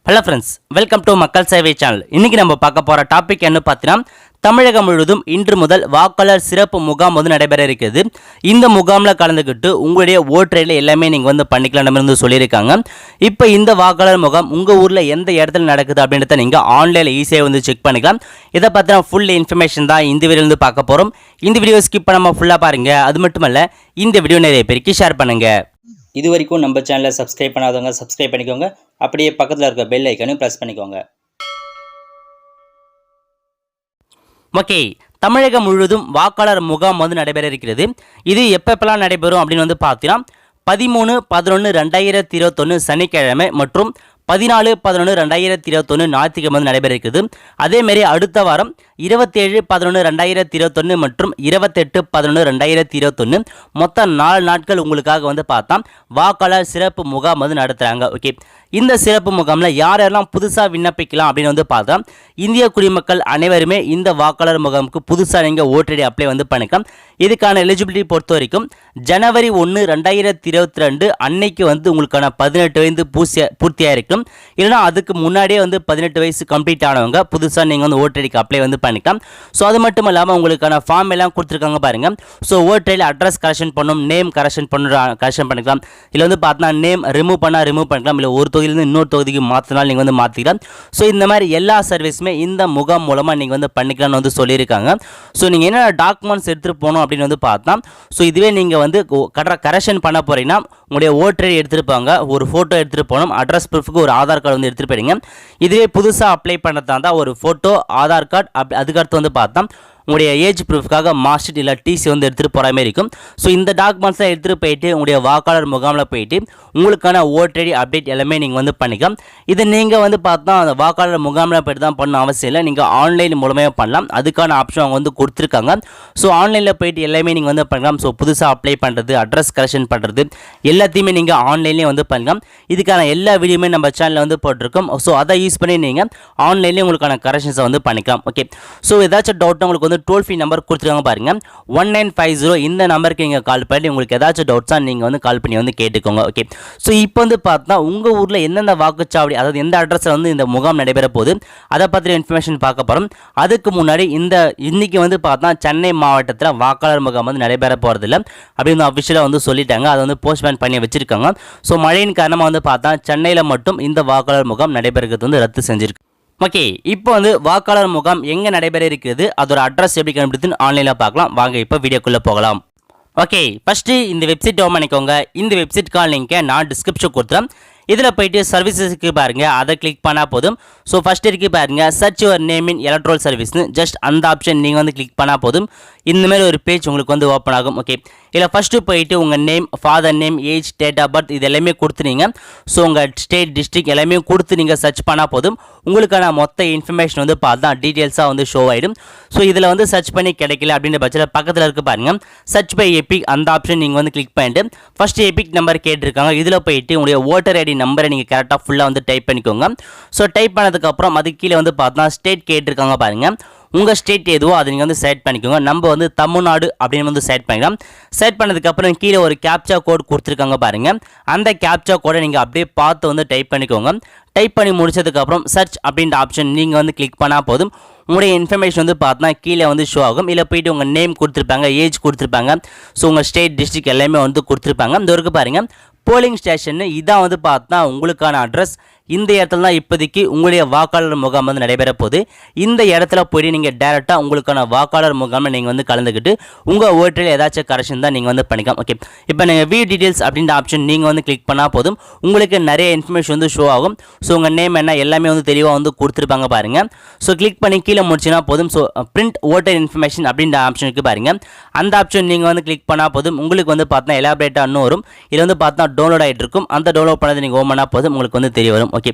Hello friends, welcome to மக்கள் சேவை channel. இன்றைக்கி நம்ம பார்க்க போகிற டாபிக் என்ன பார்த்தீங்கன்னா, தமிழகம் முழுவதும் இன்று முதல் வாக்காளர் சிறப்பு முகாம் நடைபெற இருக்குது. இந்த முகாமில் கலந்துக்கிட்டு உங்களுடைய ஓட்டரையில் எல்லாமே நீங்கள் பண்ணிக்கலாம் சொல்லியிருக்காங்க. இப்போ இந்த வாக்காளர் முகாம் உங்கள் ஊரில் எந்த இடத்துல நடக்குது அப்படின்றத நீங்கள் ஆன்லைனில் ஈஸியாக செக் பண்ணிக்கலாம். இதை பற்றின ஃபுல் இன்ஃபர்மேஷன் தான் இந்த வீடியோவில் பார்க்க போகிறோம். இந்த வீடியோ ஸ்கிப் பண்ணாமல் ஃபுல்லாக பாருங்கள். அது மட்டும் இல்லை, இந்த வீடியோ நிறைய பேருக்கு ஷேர் பண்ணுங்கள். இது வரைக்கும் நம்ம சேனலை சப்ஸ்கிரைப் பண்ணாதவங்க சப்ஸ்கிரைப் பண்ணிக்கோங்க. அப்படியே பக்கத்தில் இருக்க பெல் ஐக்கனையும் ப்ரெஸ் பண்ணிக்கோங்க. ஓகே, தமிழகம் முழுவதும் வாக்காளர் முகாம் நடைபெற இருக்கிறது. இது எப்பப்பெல்லாம் நடைபெறும் அப்படின்னு பார்த்தீங்கன்னா 13/11/2021 சனிக்கிழமை மற்றும் 14/11/2021 ஞாயிற்றுக்கிழமை நடைபெற இருக்குது. அதேமாரி அடுத்த வாரம் 27/11/2021 மற்றும் 28/11/2021 மொத்தம் 4 நாட்கள் உங்களுக்காக பார்த்தா வாக்காளர் சிறப்பு முகாம் நடத்துகிறாங்க. ஓகே, இந்த சிறப்பு முகாமில் யாரெல்லாம் புதுசாக விண்ணப்பிக்கலாம் அப்படின்னு பார்த்தா இந்திய குடிமக்கள் அனைவருமே இந்த வாக்காளர் முகாமுக்கு புதுசாக நீங்கள் ஓட்டடி அப்ளை பண்ணிக்கலாம். இதுக்கான எலிஜிபிலிட்டி பொறுத்த வரைக்கும் ஜனவரி 1, 2022 அன்னைக்கு உங்களுக்கான 18 வயது பூர்த்தியாக இருக்கும். இல்லைனா அதுக்கு முன்னாடியே 18 வயசு கம்ப்ளீட் ஆனவங்க புதுசாக நீங்கள் ஓட்டடிக்கு அப்ளை பண்ணிக்கலாம். ஸோ அது மட்டும் இல்லாமல் உங்களுக்கான ஃபார்ம் எல்லாம் கொடுத்துருக்காங்க பாருங்கள். ஸோ ஓட்டடியில் அட்ரஸ் கரெக்ஷன் பண்ணணும், நேம் கரெக்ஷன் பண்ணிக்கலாம். இல்லை பார்த்தா நேம் ரிமூவ் பண்ணிக்கலாம். இல்லை ஒரு தொகுதியிலிருந்து இன்னொரு தொகுதிக்கு மாற்றினாலும் நீங்கள் மாற்றிக்கலாம். ஸோ இந்த மாதிரி எல்லா சர்வீஸுமே இந்த முகாம் மூலமாக நீங்கள் பண்ணிக்கலாம்னு சொல்லியிருக்காங்க. ஸோ நீங்கள் என்ன டாக்குமெண்ட்ஸ் எடுத்துகிட்டு போகணும் அப்படின்னு பார்த்தா, ஸோ இதுவே நீங்கள் கரெக்ஷன் பண்ண போகிறீங்கன்னா உங்களுடைய ஓட்டர் ஐடி எடுத்துகிட்டு போங்க, ஒரு ஃபோட்டோ எடுத்துகிட்டு போகணும், அட்ரஸ் ப்ரூஃபுக்கு ஒரு ஆதார் கார்டு எடுத்துகிட்டு போயிடுங்க. இதுவே புதுசாக அப்ளை பண்ணுறதா இருந்தால் ஒரு ஃபோட்டோ, ஆதார் கார்டு, அதுக்கடுத்து பார்த்தா உங்களுடைய ஏஜ் ப்ரூஃப்காக மார்க் ஷீட் இல்லை டிசி எடுத்துகிட்டு போகிற மாதிரி இருக்கும். ஸோ இந்த டாக்குமெண்ட்ஸை எடுத்துகிட்டு போயிட்டு உங்களுடைய வாக்காளர் முகாமில் போயிட்டு உங்களுக்கான ஓட்டடி அப்டேட் எல்லாமே நீங்கள் பண்ணிக்கலாம். இதை நீங்கள் பார்த்தா அந்த வாக்காளர் முகாமில் போய்ட்டு தான் பண்ண அவசியம் இல்லை, நீங்கள் ஆன்லைன் மூலமாக பண்ணலாம். அதுக்கான ஆப்ஷன் அவங்க கொடுத்துருக்காங்க. ஸோ ஆன்லைனில் போயிட்டு எல்லாமே நீங்கள் பண்ணலாம். ஸோ புதுசாக அப்ளை பண்ணுறது, அட்ரஸ் கரெக்ஷன் பண்ணுறது எல்லாத்தையுமே நீங்கள் ஆன்லைன்லேயே பண்ணலாம். இதுக்கான எல்லா வீடியோமே நம்ம சேனலில் போட்டிருக்கோம். ஸோ அதை யூஸ் பண்ணி நீங்கள் ஆன்லைன்லேயே உங்களுக்கான கரெக்ஷன்ஸை பண்ணிக்கலாம். ஓகே, ஸோ ஏதாச்சும் டவுட் உங்களுக்கு டோல் ஃப்ரீ நம்பர் கொடுத்துருக்காங்க பாருங்க, 1950. இந்த நம்பருக்கு நீங்கள் கால் பண்ணி உங்களுக்கு ஏதாச்சும் டவுட்ஸாக நீங்கள் கால் பண்ணி கேட்டுக்கோங்க. ஓகே, ஸோ இப்போ பார்த்தா உங்கள் ஊரில் எந்தெந்த வாக்குச்சாவடி, அதாவது எந்த அட்ரஸில் இந்த முகாம் நடைபெற போகுது அதை பற்றின இன்ஃபர்மேஷன் பார்க்க போகிறோம். அதுக்கு முன்னாடி இன்னைக்கு பார்த்தா சென்னை மாவட்டத்தில் வாக்காளர் முகாம் நடைபெற போகிறதில்ல அப்படின்னு அஃபிஷியலாக சொல்லிட்டாங்க. அதை போஸ்ட்பேன் பண்ணி வச்சிருக்காங்க. ஸோ மழையின் காரணமாக பார்த்தா சென்னையில் மட்டும் இந்த வாக்காளர் முகாம் நடைபெறுகிறது ரத்து செஞ்சிருக்கு. ஓகே, இப்போ வாக்காளர் முகாம் எங்கே நடைபெற இருக்கிறது, அதோட அட்ரஸ் எப்படி கண்டுபிடித்துன்னு ஆன்லைனில் பார்க்கலாம். வாங்க இப்போ வீடியோக்குள்ளே போகலாம். ஓகே, ஃபஸ்ட்டு இந்த வெப்சைட் ஓப்பன் பண்ணிக்கோங்க. இந்த வெப்சைட்கான லிங்கை நான் டிஸ்கிரிப்ஷன் கொடுத்துறேன். இதில் போய்ட்டு சர்வீசஸ்க்கு பாருங்கள், அதை கிளிக் பண்ணால் போதும். ஸோ ஃபஸ்ட் இருக்கு பாருங்கள், search your name in electoral சர்வீஸ்னு ஜஸ்ட் அந்த ஆப்ஷன் நீங்கள் கிளிக் பண்ணால் போதும். இந்தமாரி ஒரு பேஜ் உங்களுக்கு ஓப்பன் ஆகும். ஓகே, இதில் ஃபஸ்ட்டு போயிட்டு உங்கள் name, father name, age, date of birth இது எல்லாமே கொடுத்துனீங்க. ஸோ உங்கள் ஸ்டேட், டிஸ்ட்ரிக்ட் எல்லாமே கொடுத்து நீங்கள் சர்ச் பண்ணால் போதும். உங்களுக்கான மொத்த இன்ஃபர்மேஷன் பார்த்தா டீட்டெயில்ஸாக ஷோ ஆகிடும். ஸோ இதில் சர்ச் பண்ணி கிடைக்கல அப்படின்ற பட்சத்தில் பக்கத்தில் இருக்க பாருங்கள், சர்ச் பை எபிக் அந்த ஆப்ஷன் நீங்கள் கிளிக் பண்ணிட்டு ஃபஸ்ட்டு எபிக் நம்பர் கேட்டிருக்காங்க. இதில் போயிட்டு உங்களுடைய ஓட்டர் ஐடி நம்பரை நீங்கள் கரெக்டாக ஃபுல்லாக டைப் பண்ணிக்கோங்க. ஸோ டைப் பண்ணதுக்கப்புறம் அது கீழே பார்த்தா ஸ்டேட் கேட்டிருக்காங்க பாருங்கள். உங்கள் ஸ்டேட் எதுவோ அதை நீங்கள் செலக்ட் பண்ணிக்கோங்க. நம்ம தமிழ்நாடு அப்படின்னு செலக்ட் பண்ணிக்கலாம். செலக்ட் பண்ணதுக்கப்புறம் கீழே ஒரு கேப்சா கோட் கொடுத்துருக்காங்க பாருங்கள். அந்த கேப்சா கோடை நீங்கள் அப்படியே பார்த்து டைப் பண்ணிக்கோங்க. டைப் பண்ணி முடிச்சதுக்கப்புறம் சர்ச் அப்படின்ற ஆப்ஷன் நீங்கள் கிளிக் பண்ணால் போதும். உங்களுடைய இன்ஃபர்மேஷன் பார்த்தா கீழே ஷோ ஆகும். இல்லை போயிட்டு உங்கள் நேம் கொடுத்துருப்பாங்க, ஏஜ் கொடுத்துருப்பாங்க, ஸோ உங்கள் ஸ்டேட், டிஸ்ட்ரிக்ட் எல்லாமே கொடுத்துருப்பாங்க. இந்த வரைக்கும் பாருங்கள், போலிங் ஸ்டேஷன் இதான் பார்த்தா உங்களுக்கான அட்ரஸ். இந்த இடத்துல தான் இப்போதைக்கு உங்களுடைய வாக்காளர் முகாம் நடைபெற போகுது. இந்த இடத்துல போய்ட்டு நீங்கள் டேரெக்டாக உங்களுக்கான வாக்காளர் முகாமை நீங்கள் கலந்துக்கிட்டு உங்கள் ஓட்டரில் ஏதாச்சும் கரெக்ஷன் தான் நீங்கள் பண்ணிக்கலாம். ஓகே, இப்போ நீங்கள் வியூ டீட்டெயில்ஸ் அப்படின்ற ஆப்ஷன் நீங்கள் கிளிக் பண்ணால் போதும். உங்களுக்கு நிறைய இன்ஃபர்மேஷன் ஷோ ஆகும். ஸோ உங்கள் நேம் என்ன எல்லாமே தெளிவாக கொடுத்துருப்பாங்க பாருங்கள். ஸோ கிளிக் பண்ணி கீழே முடிச்சுன்னா போதும். ஸோ பிரிண்ட் ஓட்டர் இன்ஃபர்மேஷன் அப்படின்ற ஆப்ஷனுக்கு பாருங்கள். அந்த ஆப்ஷன் நீங்கள் கிளிக் பண்ணால் போதும். உங்களுக்கு பார்த்தா எலாபரேட்டாக இன்னும் வரும். இதில் பார்த்தா டவுன்லோட் ஆகிட்டு இருக்கும். அந்த டவுன்லோட் பண்ணது நீங்கள் ஓப்பன் பண்ணால் போதும் உங்களுக்கு தெரிய வரும். ஓகே,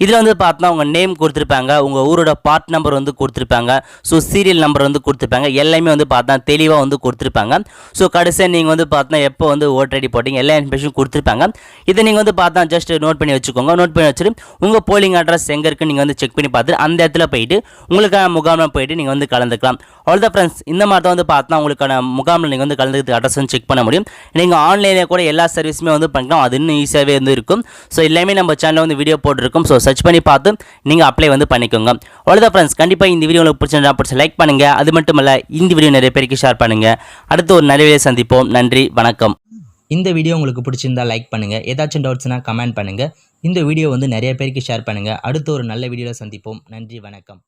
இதில் பார்த்தா உங்கள் நேம் கொடுத்துருப்பாங்க, உங்கள் ஊரோட பார்ட் நம்பர் கொடுத்துருப்பாங்க, ஸோ சீரியல் நம்பர் கொடுத்துருப்பாங்க, எல்லாமே பார்த்தா தெளிவாக கொடுத்துருப்பாங்க. ஸோ கடைசியாக நீங்கள் பார்த்தா எப்போ ஓட்டர் ஐடி போட்டிங்க எல்லா இன்ஃபர்மேஷன் கொடுத்துருப்பாங்க. இதை நீங்கள் பார்த்தா ஜஸ்ட் நோட் பண்ணி வச்சுக்கோங்க. நோட் பண்ணி வச்சுட்டு உங்கள் போலிங் அட்ரஸ் எங்கே இருக்குன்னு நீங்கள் செக் பண்ணி பார்த்துட்டு அந்த இடத்துல போயிட்டு உங்களுக்கான முகாமில் போயிட்டு நீங்கள் கலந்துக்கலாம். அவ்வளோதான் ஃப்ரெண்ட்ஸ், இந்த மாதிரி தான் பார்த்தா உங்களுக்கான முகாமில் நீங்கள் கலந்துக்கிறதுக்கு அட்ரஸ் செக் பண்ண முடியும். நீங்கள் ஆன்லைனில் கூட எல்லா சர்வீஸுமே பண்ணிக்கலாம். அது இன்னும் ஈஸியாகவே இருக்கும். ஸோ எல்லாமே நம்ம சேனலில் வீடியோ போட்டிருக்கும். ஸோ சர்ச் பண்ணி பார்த்து நீங்கள் அப்ளை வந்து பண்ணிக்கோங்க. அவ்வளோதான் ஃப்ரெண்ட்ஸ். கண்டிப்பாக இந்த வீடியோ உங்களுக்கு பிடிச்சி லைக் பண்ணுங்கள். அது மட்டும் இல்லை, இந்த வீடியோ நிறைய பேருக்கு ஷேர் பண்ணுங்கள். அடுத்து ஒரு நல்ல வீடியோ சந்திப்போம். நன்றி, வணக்கம். இந்த வீடியோ உங்களுக்கு பிடிச்சிருந்தா லைக் பண்ணுங்கள். ஏதாச்சும் டவுட்ஸ்னால் கமெண்ட் பண்ணுங்கள். இந்த வீடியோ வந்து நிறைய பேருக்கு ஷேர் பண்ணுங்கள். அடுத்து ஒரு நல்ல வீடியோவில் சந்திப்போம். நன்றி, வணக்கம்.